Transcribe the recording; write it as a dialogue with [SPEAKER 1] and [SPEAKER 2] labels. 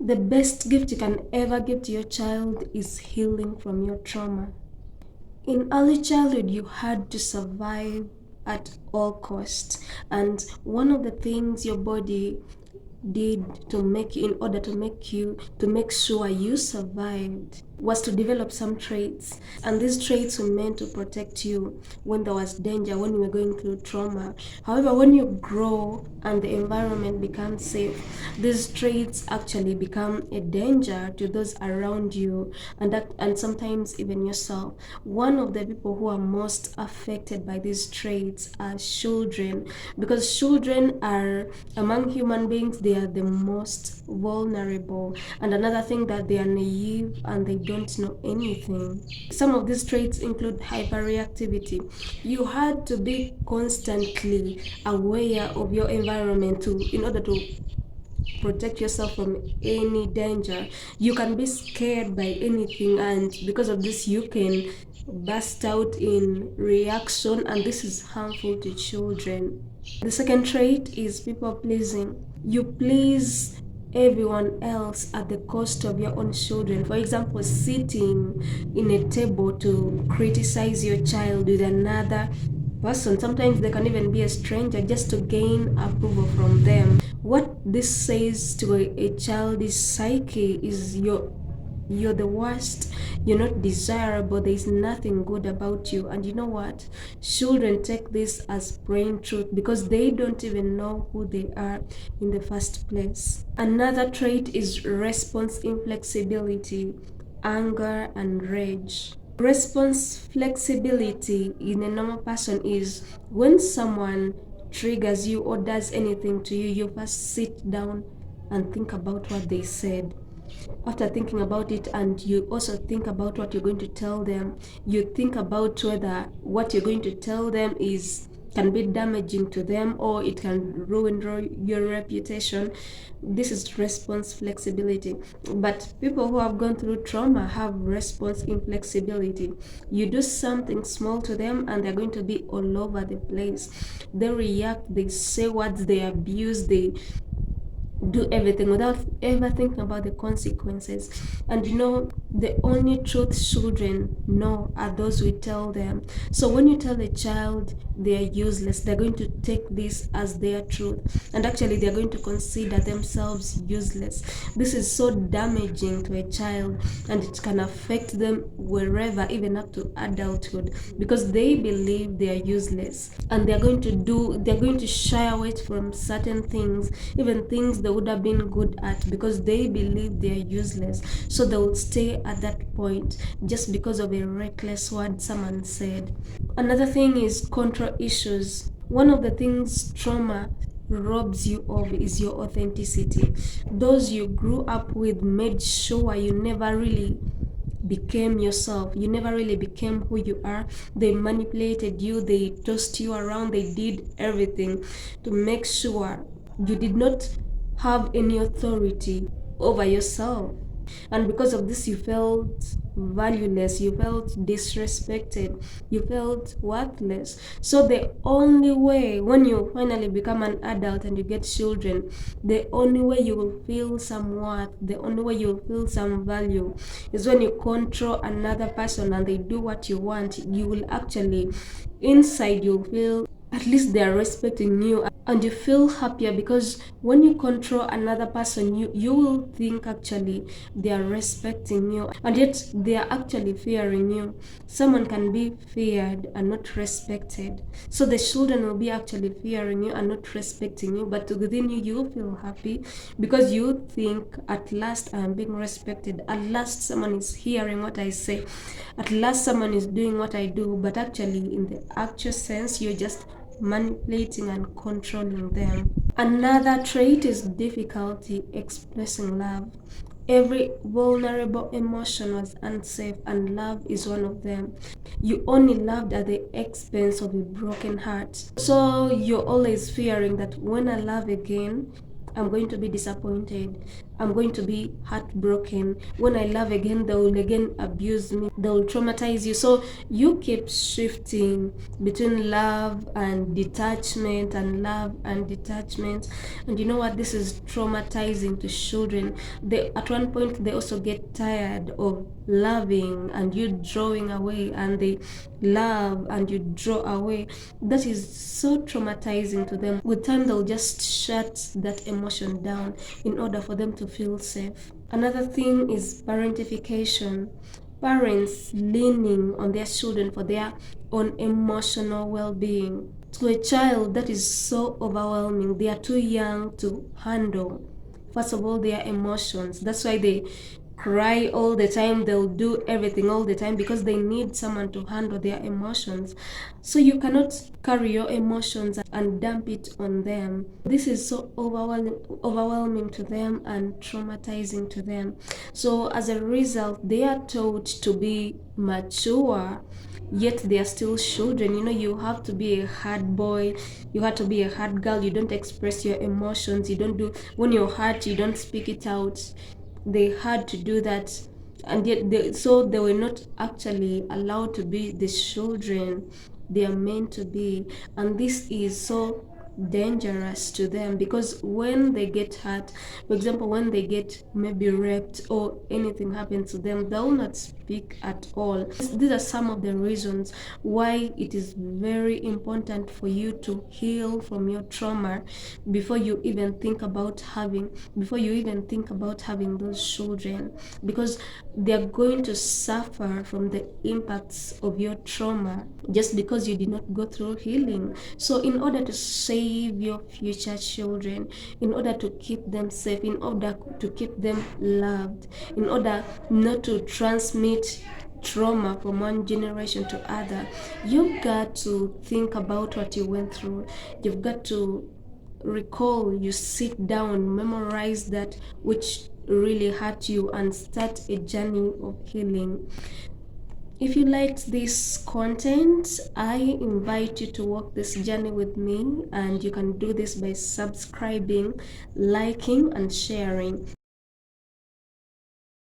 [SPEAKER 1] The best gift you can ever give to your child is healing from your trauma. In early childhood, you had to survive at all costs, and one of the things your body did to make you, in order to make sure you survived, was to develop some traits, and these traits were meant to protect you when there was danger, when you were going through trauma. However, when you grow and the environment becomes safe, these traits actually become a danger to those around you, and sometimes even yourself. One of the people who are most affected by these traits are children, because children are, among human beings, they are the most vulnerable. And another thing, that they are naive and they don't know anything. Some of these traits include hyperreactivity. You had to be constantly aware of your environment in order to protect yourself from any danger. You can be scared by anything, and because of this, you can burst out in reaction, and this is harmful to children. The second trait is people pleasing. You please everyone else at the cost of your own children. For example, sitting in a table to criticize your child with another person. Sometimes they can even be a stranger, just to gain approval from them. What this says to a child's psyche is you're the worst, you're not desirable, there's nothing good about you. And you know what? Children take this as plain truth because they don't even know who they are in the first place. Another trait is response inflexibility, anger, and rage. Response flexibility in a normal person is when someone triggers you or does anything to you, you first sit down and think about what they said. After thinking about it, and you also think about what you're going to tell them, you think about whether what you're going to tell them can be damaging to them, or it can ruin your reputation. This is response flexibility. But people who have gone through trauma have response inflexibility. You do something small to them and they're going to be all over the place. They react, they say words, they abuse, they do everything without ever thinking about the consequences. And the only truth children know are those we tell them. So when you tell a child they are useless, they're going to take this as their truth, and actually they're going to consider themselves useless. This is so damaging to a child, and it can affect them wherever, even up to adulthood, because they believe they are useless, and they're going to shy away from certain things, even things they would have been good at, because they believe they are useless. So they would stay at that point just because of a reckless word someone said. Another thing is control issues. One of the things trauma robs you of is your authenticity. Those you grew up with made sure you never really became yourself. You never really became who you are. They manipulated you, they tossed you around, they did everything to make sure you did not have any authority over yourself. And because of this, you felt valueless, you felt disrespected, you felt worthless. So the only way, when you finally become an adult and you get children, the only way you will feel some worth, the only way you will feel some value, is when you control another person and they do what you want. You will actually, inside, you feel at least they are respecting you, and you feel happier, because when you control another person, you will think actually they are respecting you, and yet they are actually fearing you. Someone can be feared and not respected, so the children will be actually fearing you and not respecting you, but within you, you will feel happy because you think, at last I am being respected, at last someone is hearing what I say, at last someone is doing what I do. But actually, in the actual sense, you're just manipulating and controlling them. Another trait is difficulty expressing love. Every vulnerable emotion was unsafe, and love is one of them. You only loved at the expense of a broken heart. So you're always fearing that when I love again, I'm going to be disappointed. I'm going to be heartbroken. When I love again, they will again abuse me. They will traumatize you. So you keep shifting between love and detachment and love and detachment. And you know what? This is traumatizing to children. They at one point they also get tired of loving and you drawing away, and they love and you draw away. That is so traumatizing to them. With time they'll just shut that emotion down in order for them to feel safe. Another thing is parentification. Parents leaning on their children for their own emotional well-being. To a child, that is so overwhelming. They are too young to handle, first of all, their emotions. That's why they cry all the time. They'll do everything all the time because they need someone to handle their emotions. So you cannot carry your emotions and dump it on them. This is so overwhelming to them and traumatizing to them. So as a result, they are taught to be mature, yet they are still children. You know, you have to be a hard boy, you have to be a hard girl. You don't express your emotions, you don't do, when you're hurt you don't speak it out. They had to do that, and yet they were not actually allowed to be the children they are meant to be. And this is so dangerous to them, because when they get hurt, for example, when they get maybe raped or anything happens to them, they will not speak at all. These are some of the reasons why it is very important for you to heal from your trauma before you even think about having those children, because they're going to suffer from the impacts of your trauma just because you did not go through healing. So in order to save your future children, in order to keep them safe, in order to keep them loved, in order not to transmit trauma from one generation to other, you've got to think about what you went through. You've got to recall, you sit down, memorize that which really hurt you, and start a journey of healing. If you liked this content, I invite you to walk this journey with me, and you can do this by subscribing, liking, and sharing.